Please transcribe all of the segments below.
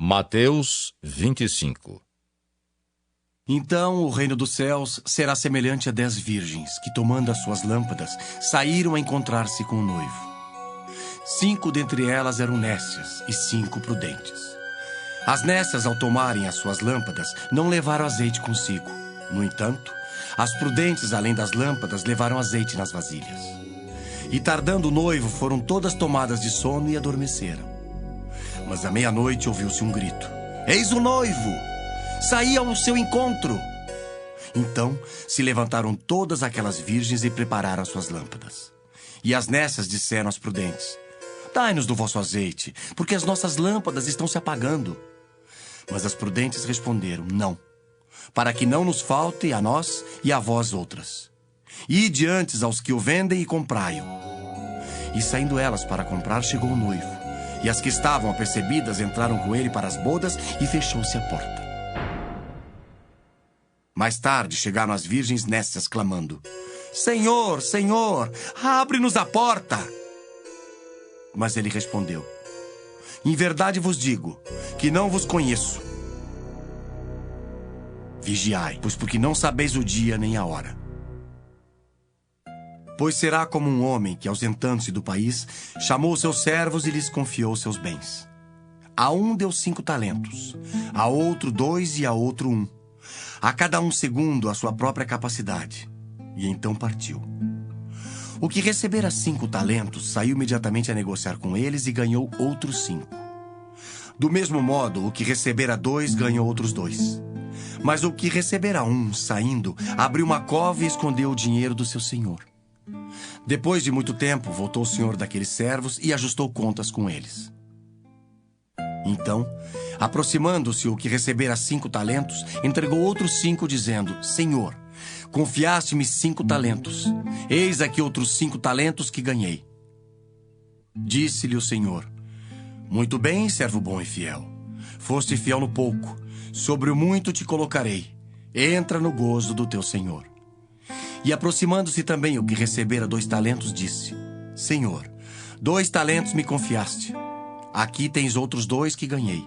Mateus 25. Então o reino dos céus será semelhante a 10 virgens que, tomando as suas lâmpadas, saíram a encontrar-se com o noivo. 5 dentre elas eram nécias e 5 prudentes. As nécias, ao tomarem as suas lâmpadas, não levaram azeite consigo. No entanto, as prudentes, além das lâmpadas, levaram azeite nas vasilhas. E tardando o noivo, foram todas tomadas de sono e adormeceram. Mas à meia-noite ouviu-se um grito: "Eis o noivo! Saí ao seu encontro!" Então se levantaram todas aquelas virgens e prepararam as suas lâmpadas. E as nécias disseram às prudentes: "Dai-nos do vosso azeite, porque as nossas lâmpadas estão se apagando." Mas as prudentes responderam: "Não, para que não nos falte a nós e a vós outras. Ide antes aos que o vendem e comprai-o." E saindo elas para comprar, chegou o noivo. E as que estavam apercebidas entraram com ele para as bodas e fechou-se a porta. Mais tarde chegaram as virgens nécias clamando: "Senhor, Senhor, abre-nos a porta!" Mas ele respondeu: "Em verdade vos digo que não vos conheço. Vigiai, pois porque não sabeis o dia nem a hora. Pois será como um homem que, ausentando-se do país, chamou seus servos e lhes confiou seus bens. A um deu 5 talentos, a outro 2 e a outro 1, a cada um segundo a sua própria capacidade. E então partiu. O que recebera 5 talentos saiu imediatamente a negociar com eles e ganhou outros 5. Do mesmo modo, o que recebera 2 ganhou outros 2. Mas o que recebera 1, saindo, abriu uma cova e escondeu o dinheiro do seu senhor. Depois de muito tempo, voltou o senhor daqueles servos e ajustou contas com eles. Então, aproximando-se o que recebera 5 talentos, entregou outros 5, dizendo: "Senhor, confiaste-me 5 talentos. Eis aqui outros 5 talentos que ganhei." Disse-lhe o senhor: "Muito bem, servo bom e fiel. Foste fiel no pouco, sobre o muito te colocarei. Entra no gozo do teu senhor." E aproximando-se também o que recebera 2 talentos, disse: "Senhor, 2 talentos me confiaste. Aqui tens outros 2 que ganhei."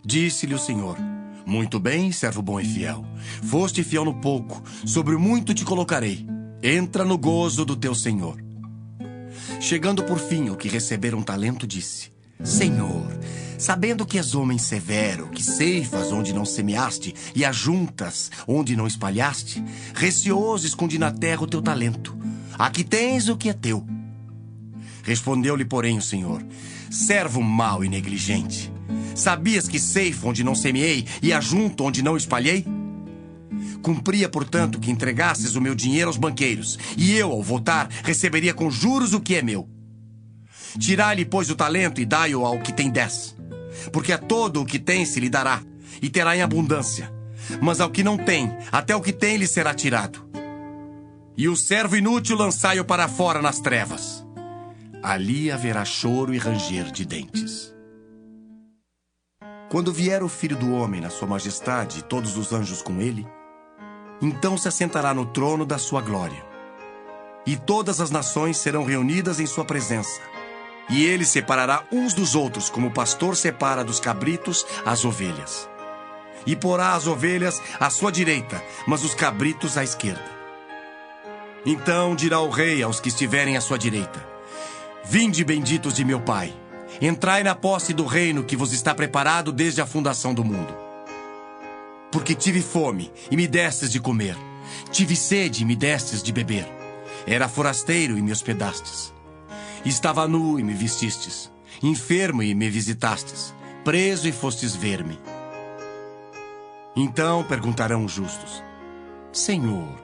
Disse-lhe o senhor: "Muito bem, servo bom e fiel. Foste fiel no pouco, sobre o muito te colocarei. Entra no gozo do teu senhor." Chegando por fim o que recebera 1 talento, disse: "Senhor, sabendo que és homem severo, que ceifas onde não semeaste e ajuntas onde não espalhaste, receoso escondi na terra o teu talento. Aqui tens o que é teu." Respondeu-lhe, porém, o senhor: "Servo mau e negligente, sabias que ceifo onde não semeei e ajunto onde não espalhei? Cumpria, portanto, que entregasses o meu dinheiro aos banqueiros, e eu, ao voltar, receberia com juros o que é meu. Tirai-lhe, pois, o talento e dai-o ao que tem 10. Porque a todo o que tem se lhe dará, e terá em abundância. Mas ao que não tem, até o que tem lhe será tirado. E o servo inútil lançai-o para fora nas trevas. Ali haverá choro e ranger de dentes. Quando vier o Filho do Homem na sua majestade e todos os anjos com ele, então se assentará no trono da sua glória. E todas as nações serão reunidas em sua presença. E ele separará uns dos outros, como o pastor separa dos cabritos as ovelhas. E porá as ovelhas à sua direita, mas os cabritos à esquerda. Então dirá o rei aos que estiverem à sua direita: "Vinde, benditos de meu Pai, entrai na posse do reino que vos está preparado desde a fundação do mundo. Porque tive fome e me destes de comer, tive sede e me destes de beber, era forasteiro e me hospedastes. Estava nu e me vestistes, enfermo e me visitastes, preso e fostes ver-me." Então perguntarão os justos: "Senhor,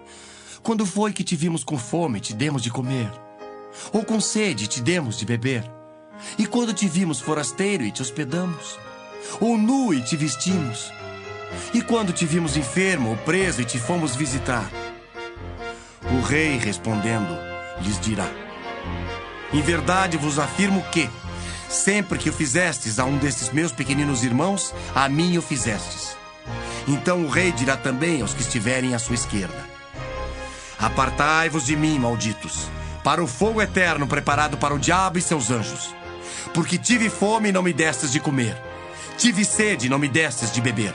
quando foi que te vimos com fome e te demos de comer? Ou com sede e te demos de beber? E quando te vimos forasteiro e te hospedamos? Ou nu e te vestimos? E quando te vimos enfermo ou preso e te fomos visitar?" O rei, respondendo, lhes dirá: "Em verdade vos afirmo que, sempre que o fizestes a um destes meus pequeninos irmãos, a mim o fizestes." Então o rei dirá também aos que estiverem à sua esquerda: "Apartai-vos de mim, malditos, para o fogo eterno preparado para o diabo e seus anjos. Porque tive fome e não me destes de comer, Tive sede e não me destes de beber.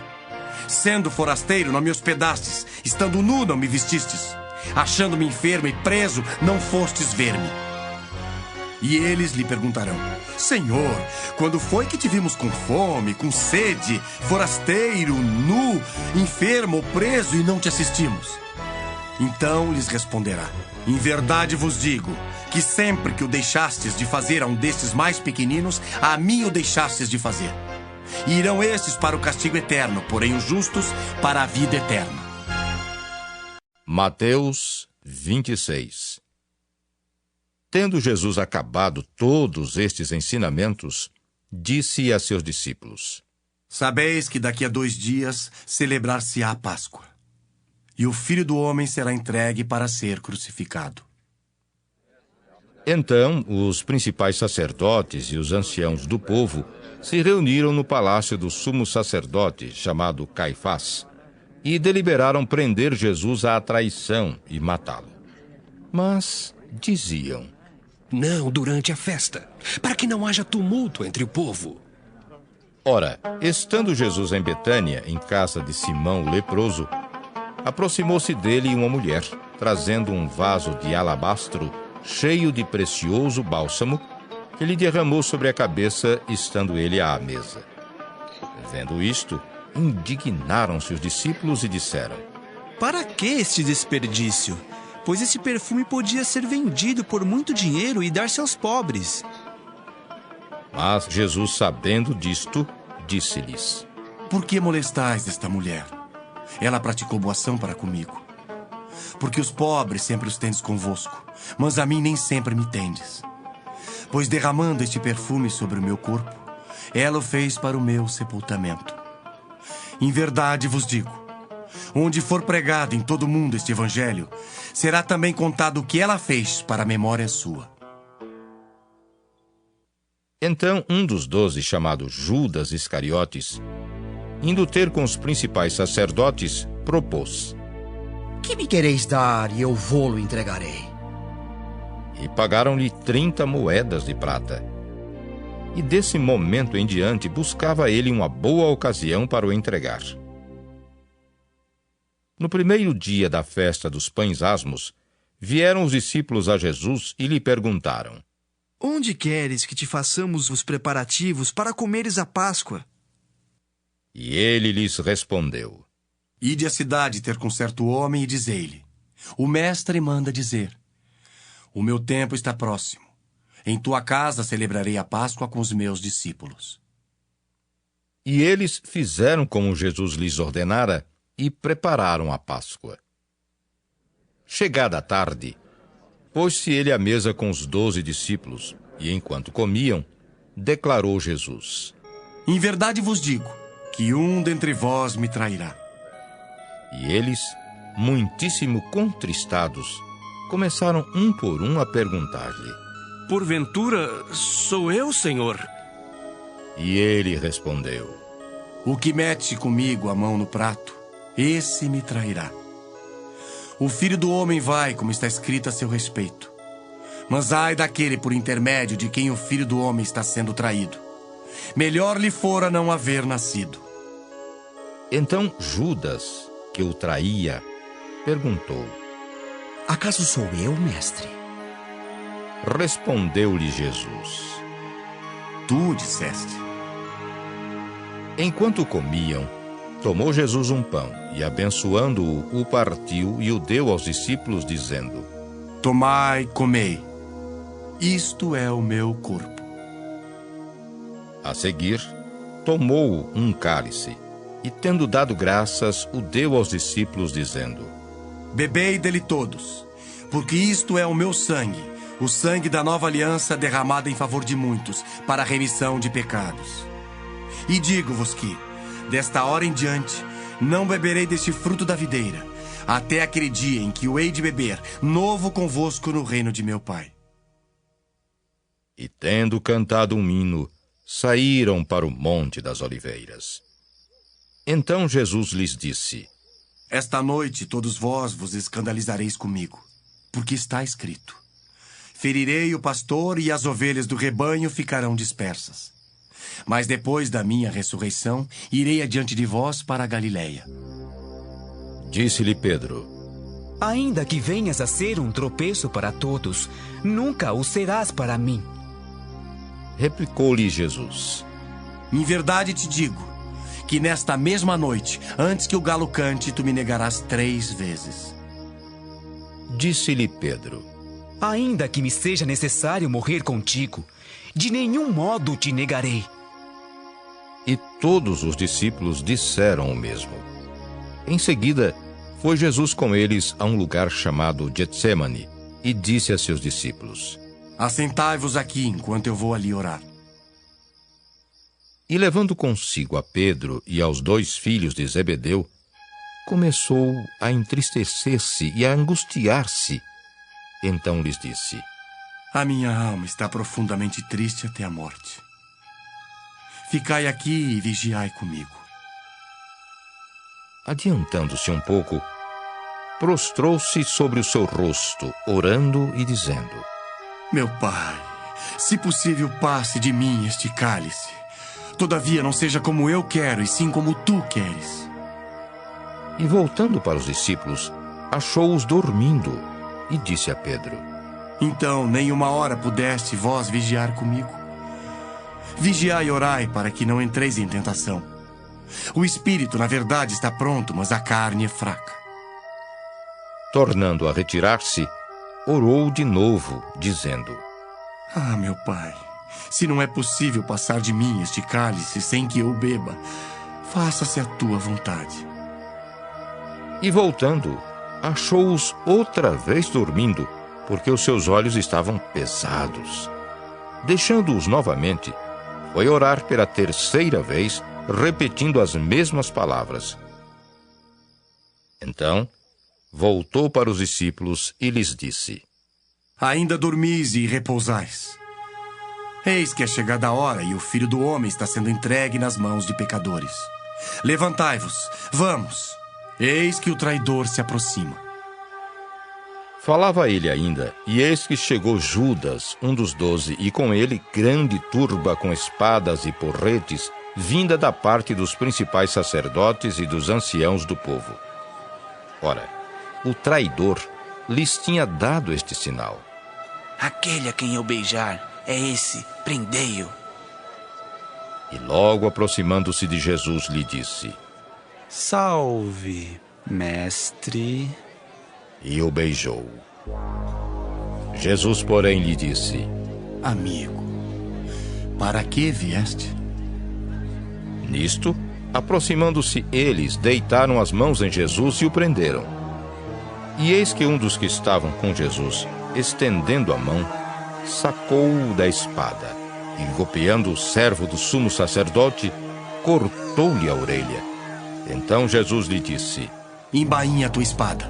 Sendo forasteiro, não me hospedastes. Estando nu, não me vestistes. Achando-me enfermo e preso, não fostes ver-me. E eles lhe perguntarão: Senhor, quando foi que te vimos com fome, com sede, forasteiro, nu, enfermo ou preso e não te assistimos? Então lhes responderá: Em verdade vos digo, que sempre que o deixastes de fazer a um destes mais pequeninos, a mim o deixastes de fazer. E irão estes para o castigo eterno, porém os justos para a vida eterna. Mateus 26. Tendo Jesus acabado todos estes ensinamentos, disse a seus discípulos: Sabeis que daqui a 2 dias celebrar-se-á a Páscoa, e o Filho do Homem será entregue para ser crucificado. Então os principais sacerdotes e os anciãos do povo se reuniram no palácio do sumo sacerdote, chamado Caifás, e deliberaram prender Jesus à traição e matá-lo. Mas diziam: Não durante a festa, para que não haja tumulto entre o povo. Ora, estando Jesus em Betânia, em casa de Simão o leproso, aproximou-se dele uma mulher, trazendo um vaso de alabastro cheio de precioso bálsamo, que lhe derramou sobre a cabeça, estando ele à mesa. Vendo isto, indignaram-se os discípulos e disseram: Para que este desperdício? Pois esse perfume podia ser vendido por muito dinheiro e dar-se aos pobres. Mas Jesus, sabendo disto, disse-lhes: Por que molestais esta mulher? Ela praticou boa ação para comigo. Porque os pobres sempre os tendes convosco, mas a mim nem sempre me tendes. Pois derramando este perfume sobre o meu corpo, ela o fez para o meu sepultamento. Em verdade vos digo, onde for pregado em todo o mundo este evangelho, será também contado o que ela fez para a memória sua. Então um dos 12, chamado Judas Iscariotes, indo ter com os principais sacerdotes, propôs: Que me quereis dar e eu vô-lo entregarei? E pagaram-lhe 30 moedas de prata. E desse momento em diante buscava ele uma boa ocasião para o entregar. No primeiro dia da festa dos pães asmos, vieram os discípulos a Jesus e lhe perguntaram: Onde queres que te façamos os preparativos para comeres a Páscoa? E ele lhes respondeu: Ide à cidade ter com certo homem e dizei-lhe: O mestre manda dizer: O meu tempo está próximo. Em tua casa celebrarei a Páscoa com os meus discípulos. E eles fizeram como Jesus lhes ordenara e prepararam a Páscoa. Chegada a tarde, pôs-se ele à mesa com os 12 discípulos, e enquanto comiam, declarou Jesus: Em verdade vos digo que um dentre vós me trairá. E eles, muitíssimo contristados, começaram um por um a perguntar-lhe: Porventura, sou eu, Senhor? E ele respondeu: O que mete comigo a mão no prato, esse me trairá. O Filho do Homem vai, como está escrito a seu respeito. Mas ai daquele por intermédio de quem o Filho do Homem está sendo traído. Melhor lhe fora não haver nascido. Então Judas, que o traía, perguntou: Acaso sou eu, mestre? Respondeu-lhe Jesus: Tu disseste. Enquanto comiam, tomou Jesus um pão e, abençoando-o, o partiu e o deu aos discípulos, dizendo: Tomai, comei. Isto é o meu corpo. A seguir, tomou um cálice e, tendo dado graças, o deu aos discípulos, dizendo: Bebei dele todos, porque isto é o meu sangue, o sangue da nova aliança derramado em favor de muitos, para a remissão de pecados. E digo-vos que, desta hora em diante, não beberei deste fruto da videira, até aquele dia em que o hei de beber, novo convosco no reino de meu Pai. E tendo cantado um hino, saíram para o Monte das Oliveiras. Então Jesus lhes disse: Esta noite todos vós vos escandalizareis comigo, porque está escrito: Ferirei o pastor e as ovelhas do rebanho ficarão dispersas. Mas depois da minha ressurreição, irei adiante de vós para a Galiléia. Disse-lhe Pedro: Ainda que venhas a ser um tropeço para todos, nunca o serás para mim. Replicou-lhe Jesus: Em verdade te digo que nesta mesma noite, antes que o galo cante, tu me negarás 3 vezes. Disse-lhe Pedro: Ainda que me seja necessário morrer contigo, de nenhum modo te negarei. E todos os discípulos disseram o mesmo. Em seguida, foi Jesus com eles a um lugar chamado Getsemane e disse a seus discípulos: Assentai-vos aqui enquanto eu vou ali orar. E levando consigo a Pedro e aos 2 filhos de Zebedeu, começou a entristecer-se e a angustiar-se. Então lhes disse: A minha alma está profundamente triste até a morte. Ficai aqui e vigiai comigo. Adiantando-se um pouco, prostrou-se sobre o seu rosto, orando e dizendo: Meu Pai, se possível, passe de mim este cálice. Todavia, não seja como eu quero, e sim como tu queres. E voltando para os discípulos, achou-os dormindo e disse a Pedro: Então, nem uma hora pudeste vós vigiar comigo? Vigiai e orai para que não entreis em tentação. O espírito, na verdade, está pronto, mas a carne é fraca. Tornando a retirar-se, orou de novo, dizendo: Ah, meu Pai, se não é possível passar de mim este cálice sem que eu o beba, faça-se a tua vontade. E voltando, achou-os outra vez dormindo, porque os seus olhos estavam pesados. Deixando-os novamente, foi orar pela 3ª vez, repetindo as mesmas palavras. Então, voltou para os discípulos e lhes disse: Ainda dormis e repousais. Eis que é chegada a hora e o Filho do Homem está sendo entregue nas mãos de pecadores. Levantai-vos, vamos. Eis que o traidor se aproxima. Falava ele ainda, e eis que chegou Judas, um dos 12, e com ele grande turba com espadas e porretes, vinda da parte dos principais sacerdotes e dos anciãos do povo. Ora, o traidor lhes tinha dado este sinal: Aquele a quem eu beijar é esse, prendei-o. E logo aproximando-se de Jesus, lhe disse: Salve, mestre. E o beijou. Jesus, porém, lhe disse: Amigo, para que vieste? Nisto, aproximando-se eles, deitaram as mãos em Jesus e o prenderam. E eis que um dos que estavam com Jesus, estendendo a mão, sacou-o da espada e, golpeando o servo do sumo sacerdote, cortou-lhe a orelha. Então Jesus lhe disse: Embainha a tua espada,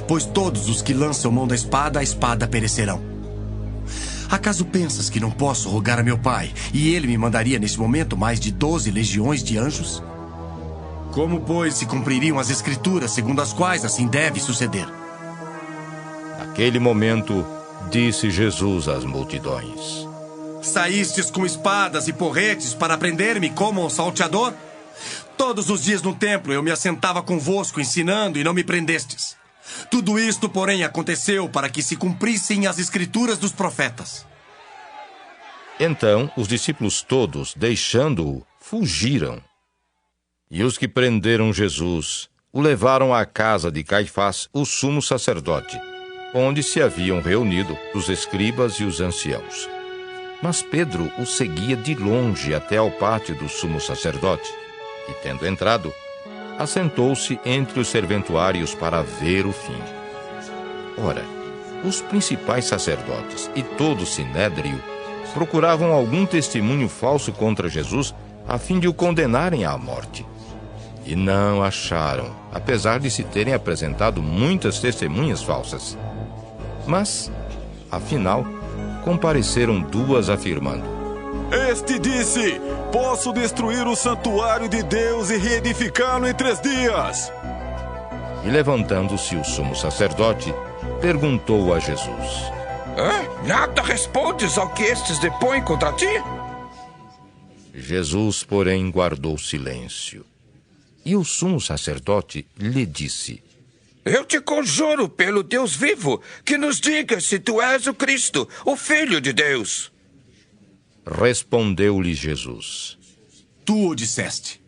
pois todos os que lançam mão da espada, a espada perecerão. Acaso pensas que não posso rogar a meu Pai, e ele me mandaria neste momento mais de 12 legiões de anjos? Como, pois, se cumpririam as escrituras segundo as quais assim deve suceder? Naquele momento, disse Jesus às multidões: Saístes com espadas e porretes para prender-me como um salteador? Todos os dias no templo eu me assentava convosco ensinando e não me prendestes. Tudo isto, porém, aconteceu para que se cumprissem as escrituras dos profetas. Então os discípulos todos, deixando-o, fugiram. E os que prenderam Jesus o levaram à casa de Caifás, o sumo sacerdote, onde se haviam reunido os escribas e os anciãos. Mas Pedro o seguia de longe até ao pátio do sumo sacerdote, e, tendo entrado, assentou-se entre os serventuários para ver o fim. Ora, os principais sacerdotes e todo o sinédrio procuravam algum testemunho falso contra Jesus, a fim de o condenarem à morte. E não acharam, apesar de se terem apresentado muitas testemunhas falsas. Mas, afinal, compareceram 2 afirmando: Este disse: Posso destruir o santuário de Deus e reedificá-lo em 3 dias. E levantando-se o sumo sacerdote, perguntou a Jesus: Nada respondes ao que estes depõem contra ti? Jesus, porém, guardou silêncio. E o sumo sacerdote lhe disse: Eu te conjuro pelo Deus vivo, que nos diga se tu és o Cristo, o Filho de Deus. Respondeu-lhe Jesus: Tu o disseste.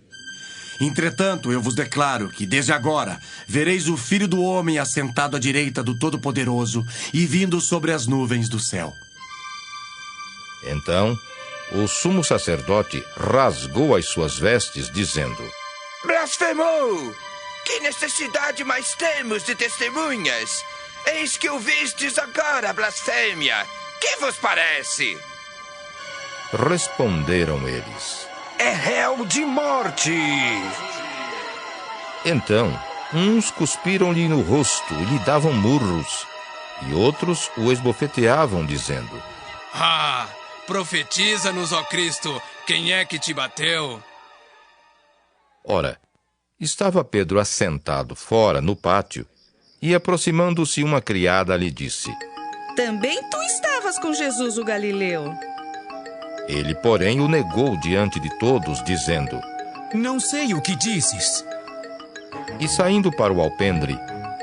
Entretanto, eu vos declaro que, desde agora, vereis o Filho do Homem assentado à direita do Todo-Poderoso e vindo sobre as nuvens do céu. Então, o sumo sacerdote rasgou as suas vestes, dizendo: Blasfemou! Que necessidade mais temos de testemunhas? Eis que o vistes agora, blasfêmia. Que vos parece? Responderam eles: É réu de morte. Então, uns cuspiram-lhe no rosto e lhe davam murros, e outros o esbofeteavam, dizendo: Ah, profetiza-nos, ó Cristo, quem é que te bateu? Ora, estava Pedro assentado fora, no pátio, e aproximando-se uma criada lhe disse: Também tu estavas com Jesus o Galileu. Ele, porém, o negou diante de todos, dizendo: Não sei o que dizes. E saindo para o alpendre,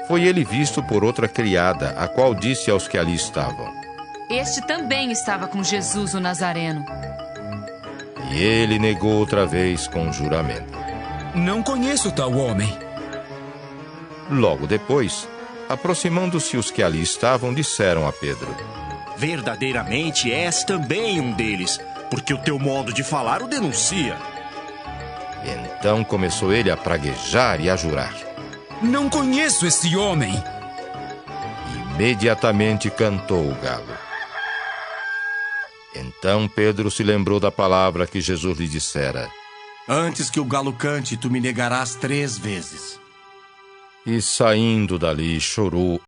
foi ele visto por outra criada, a qual disse aos que ali estavam: Este também estava com Jesus o Nazareno. E ele negou outra vez com juramento: Não conheço tal homem. Logo depois, aproximando-se os que ali estavam, disseram a Pedro: Verdadeiramente és também um deles, porque o teu modo de falar o denuncia. Então começou ele a praguejar e a jurar: Não conheço esse homem. Imediatamente cantou o galo. Então Pedro se lembrou da palavra que Jesus lhe dissera: Antes que o galo cante, tu me negarás 3 vezes. E saindo dali chorou